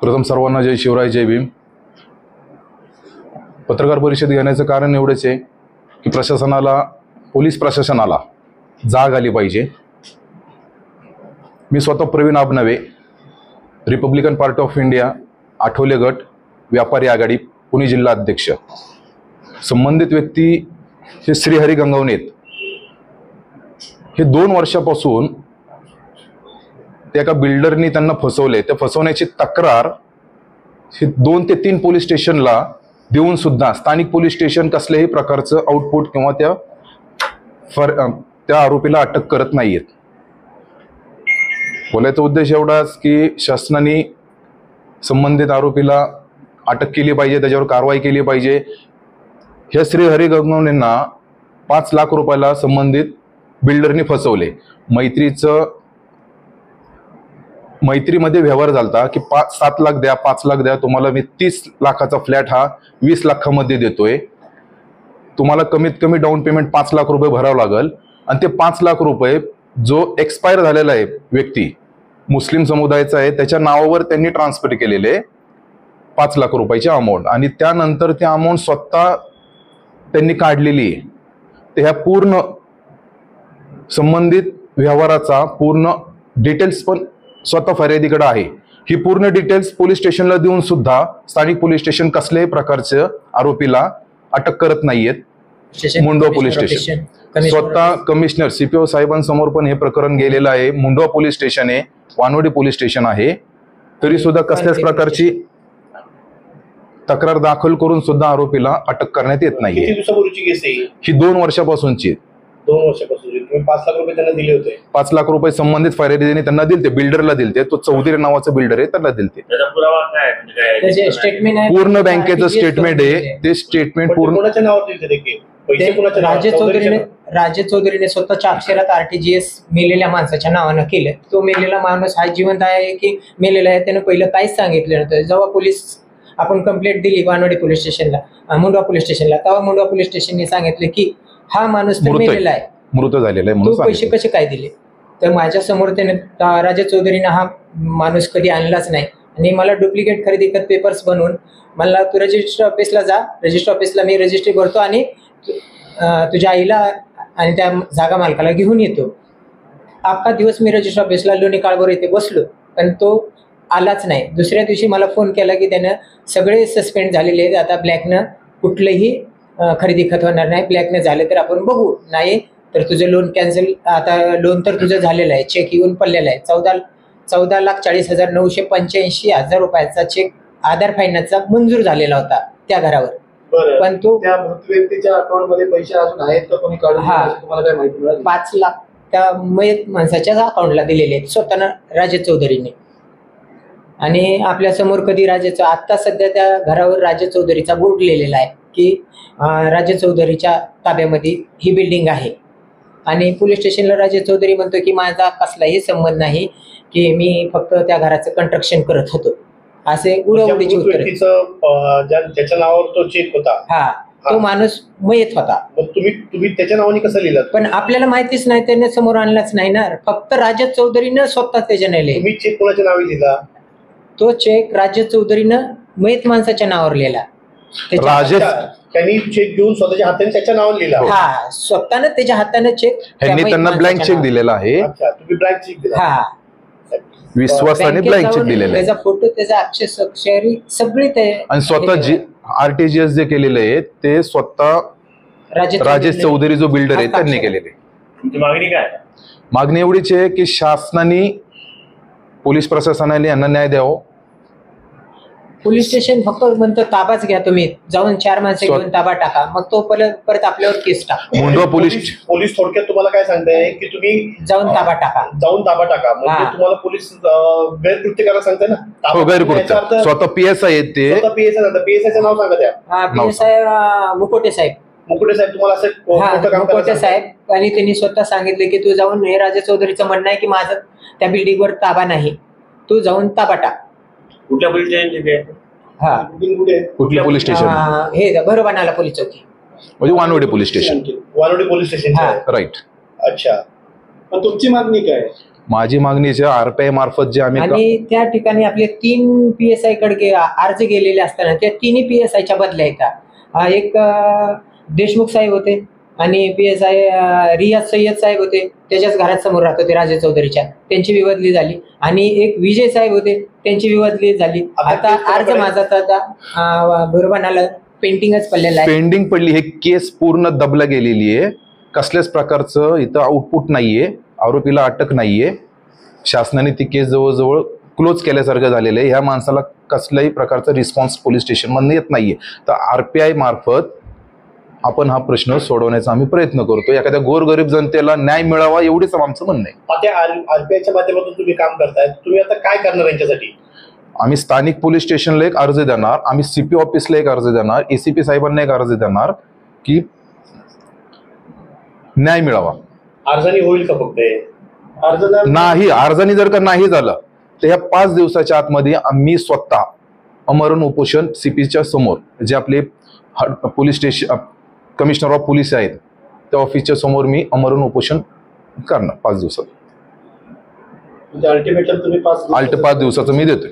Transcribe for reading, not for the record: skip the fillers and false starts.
प्रथम सर्वांना जय शिवराय, जय भीम। पत्रकार परिषद घेण्याचं कारण एवढंच आहे की प्रशासनाला, पोलीस प्रशासनाला जाग आली पाहिजे। मी स्वतः Praveen Abnave, Republican Party of India, Athawale गट, व्यापारी आघाडी, पुणे जिल्हा अध्यक्ष। संबंधित व्यक्ती हे श्रीहरी गंगवणेत। हे 2 वर्षापासून ते एका बिल्डरनी त्यांना फसवले। त्या फसवण्याची तक्रार हे 2 ते 3 पोलीस स्टेशनला देऊन सुद्धा स्थानिक पोलीस स्टेशन कसल्याही प्रकारचं आउटपुट किंवा त्या आरोपीला अटक करत नाहीयेत। बोलायचा उद्देश एवढाच की शासनाने संबंधित आरोपीला अटक केली पाहिजे, त्याच्यावर कारवाई केली पाहिजे। ह्या श्रीहरी गंगवणेंना 5 लाख रुपयाला संबंधित बिल्डरनी फसवले। मैत्रीमध्ये व्यवहार झालता की 7 लाख द्या, 5 लाख द्या, तुम्हाला मी 30 लाखाचा फ्लॅट हा 20 लाखामध्ये देतोय, तुम्हाला कमीत कमी डाऊन पेमेंट 5 लाख रुपये भरावं लागेल। आणि ते 5 लाख रुपये जो एक्सपायर झालेला आहे व्यक्ती, मुस्लिम समुदायाचा आहे, त्याच्या नावावर त्यांनी ट्रान्सफर केलेले 5 लाख रुपयाची अमाऊंट, आणि त्यानंतर ती अमाऊंट स्वतः त्यांनी काढलेली आहे। तर ह्या पूर्ण संबंधित व्यवहाराचा पूर्ण डिटेल्स पण स्वतः फर्यादीकडे आहे। ही पूर्ण डिटेल्स पोलीस स्टेशनला देऊन सुद्धा स्थानिक पोलीस स्टेशन कसल्याही प्रकारच्या आरोपीला अटक करत नाहीयेत। मुंडवा पोलीस स्टेशन स्वतः कमिशनर CPO साहेबांसमोर पण हे प्रकरण गेलेलं आहे। मुंडवा पोलीस स्टेशन आहे, वानवडी पोलीस स्टेशन आहे, तरी सुद्धा कसल्याच प्रकारची तक्रार दाखल करून सुद्धा आरोपीला अटक करण्यात येत नाही। किती दिवसापूर्वीची केस आहे ही? 2 वर्षापासूनची। 2 वर्षापासून तुम्ही 5 लाख रुपये त्यांना दिले होते? 5 लाख रुपये संबंधित फर्यादीने त्यांना दिलते, बिल्डरला दिलते, तो चौधरी नावाचा बिल्डर आहे, त्याला दिलते। त्याचा पुरावा काय म्हणजे त्याचे स्टेटमेंट आहे, पूर्ण बँकेचं स्टेटमेंट आहे, ते स्टेटमेंट पूर्ण कोणाच्या नावावर दिलते ते पैसे? कोणाच्या नावावर? राजे चौधरीने स्वतःच्या अक्षरात RTGS मेलेल्या माणसाच्या नावानं केलं। तो मेलेला माणूस हा जिवंत आहे की मेलेला आहे त्यानं पहिलं काहीच सांगितलं नव्हतं। जेव्हा पोलीस आपण कंप्लेंट दिली वानवडी पोलीस स्टेशनला, मुंडवा पोलीस स्टेशनला, तेव्हा मुंडवा पोलीस स्टेशनने सांगितलं की हा माणूस तर मेलेला आहे, मृत झालेला आहे म्हणून तो पैसे कसे काय दिले? तर माझ्या समोर त्याने राजे चौधरीने हा माणूस कधी आणलाच नाही, आणि मला डुप्लिकेट खरेदी खत पेपर्स बनवून मला तू रजिस्टर ऑफिसला जा, रजिस्टर ऑफिसला मी रजिस्ट्री भरतो आणि तुझ्या आईला आणि त्या जागा मालकाला घेऊन येतो। अख्खा दिवस मी रजिस्टर ऑफिसला लोणी काळभोर येथे बसलो, पण तो आलाच नाही। दुसऱ्या दिवशी मला फोन केला की त्यानं सगळे सस्पेंड झालेले आहेत, आता ब्लॅकनं कुठलंही खरेदी खत होणार नाही, ब्लॅकनं झालं तर आपण बघू, नाही तर तुझं लोन कॅन्सल, आता लोन तर तुझं झालेलं आहे, चेक येऊन पडलेला आहे। 14,40,985 रुपयाचा चेक आधार फायनान्सचा मंजूर झालेला होता त्या घरावर, पण तो त्या मृत व्यक्तीच्या अकाउंट मध्ये पैसे अजून आहेत का? कोणी काढून तुम्हाला काय माहिती मिळाली? 5 लाख त्या मयत माणसाच्या अकाउंटला दिलेले आहेत स्वतःनं राजे चौधरीने। आणि आपल्या समोर कधी राजेचा, आता सध्या त्या घरावर राजे चौधरीचा बोर्ड लिहिलेला आहे की राजे चौधरीच्या ताब्यामध्ये ही बिल्डिंग आहे, आणि पोलीस स्टेशनला राजे चौधरी म्हणतो की माझा कसलाही संबंध नाही, की मी फक्त त्या घराचं कंस्ट्रक्शन करत होतो, असे उडवडीची उत्तर। ज्याच्या नावावर तो चेक होता, हा, तो माणूस मयत होता। मग तुम्ही त्याच्या नावाने कसं लिहिलं? पण आपल्याला माहितीच नाही, त्याने समोर आणलाच नाही ना, फक्त राजे चौधरीनं स्वतः त्याच्याने लिहिले। तुम्ही चेक कोणाच्या नावे लिहिला? तो चेक राजे चौधरीनं मयत माणसाच्या नावावर लिहिला। त्यांनी चेक घेऊन स्वतःच्या हाताने त्याच्या नावावर लिहिला? हा, स्वतःनं त्याच्या हाताने चेक, त्यांना ब्लँक चेक दिलेला आहे। अच्छा, तुम्ही ब्लँक चेक दिला? हा, विश्वासाने ब्लँक चेक दिलेला आहे, त्याचा फोटो, त्याचा अक्षरी सगळी ते, आणि स्वतः RTGS जे केलेलं आहे ते स्वतः राजेश चौधरी जो बिल्डर आहे त्यांनी केलेले। मागणी काय? मागणी एवढीच आहे की शासनाने, पोलीस प्रशासनाने यांना न्याय द्यावा। पोलीस स्टेशन फक्त म्हणतो ताबाच घ्या, तुम्ही जाऊन 4 माणसं घेऊन ताबा टाका, मग तो परत आपल्यावर केस टाका। मुंडवा पोलीस थोडक्यात तुम्हाला काय सांगताय की तुम्ही जाऊन ताबा टाका, म्हणजे तुम्हाला पोलीस गैरकृत्य करायला सांगताय ना? हो, गैरकृत्य। स्वतः PSI आहेत ते, PSIचं नाव सांगा त्या। PSI मुकोटे साहेब तुम्हाला असं मुकोटे साहेब, आणि त्यांनी स्वतः सांगितले की तू जाऊन, हे राजे चौधरीचं म्हणणं आहे की माझं त्या बिल्डिंगवर ताबा नाही, तू जाऊन ताबा टाक। कुठल्या पोलीस स्टेशन? हा, कुठल्या पोलीस स्टेशन? हे भरोबानाला पोलीस चौकी, म्हणजे Wanwadi police station. Wanwadi police station, right. अच्छा, पण तुमची मागणी काय? माझी मागणी RPI मार्फत जे आम्ही आणि त्या ठिकाणी आपले 3 PSI कडे अर्ज गेलेले असताना त्या तिन्ही PSIच्या बदल्या येतात. एक देशमुख साहेब होते आणि PSI रियाज सय्यद साहेब होते, त्याच्याच घरात समोर राहत होते राजे चौधरीच्या, त्यांची बी बदली झाली. आणि एक विजय साहेब होते, त्यांची बी बदली झाली. आता अर्ज माझा बरोबर आला, पेंटिंगच पडलेला आहे. पेंडिंग पडली. हे केस पूर्ण दबला गेलेली आहे. कसल्याच प्रकारचं इथं आउटपुट नाहीये, आरोपीला अटक नाहीये. शासनाने ती केस जवळजवळ क्लोज केल्यासारखं झालेलं आहे. ह्या माणसाला कसल्याही प्रकारचा रिस्पॉन्स पोलीस स्टेशनमधून येत नाहीये. तर RPI मार्फत आपण हा प्रश्न सोडवण्याचा आम्ही प्रयत्न करतो. एखाद्या गोरगरीब जनतेला न्याय मिळावा एवढीच आमचं म्हणणं आहे. आता RPIच्या माध्यमातून तुम्ही काम करताय, तुम्ही आता काय करणार यांच्यासाठी? आम्ही स्थानिक पोलीस स्टेशनला एक अर्ज देणार, आम्ही CP ऑफिसला एक अर्ज देणार, ACP साहेबांना एक अर्ज देणार की न्याय मिळावा. अर्जाने होईल का फक्त हे? नाही, अर्जाने जर का नाही झालं तर ह्या 5 दिवसाच्या आतमध्ये आम्ही स्वतः अमरण उपोषण CPच्या समोर, जे आपले police station commissioner of police आहेत त्या ऑफिसच्या समोर मी अमरण उपोषण करणार 5 दिवसात. अल्टिमेटम तुम्ही 5 दिवसाचं मी देतोय.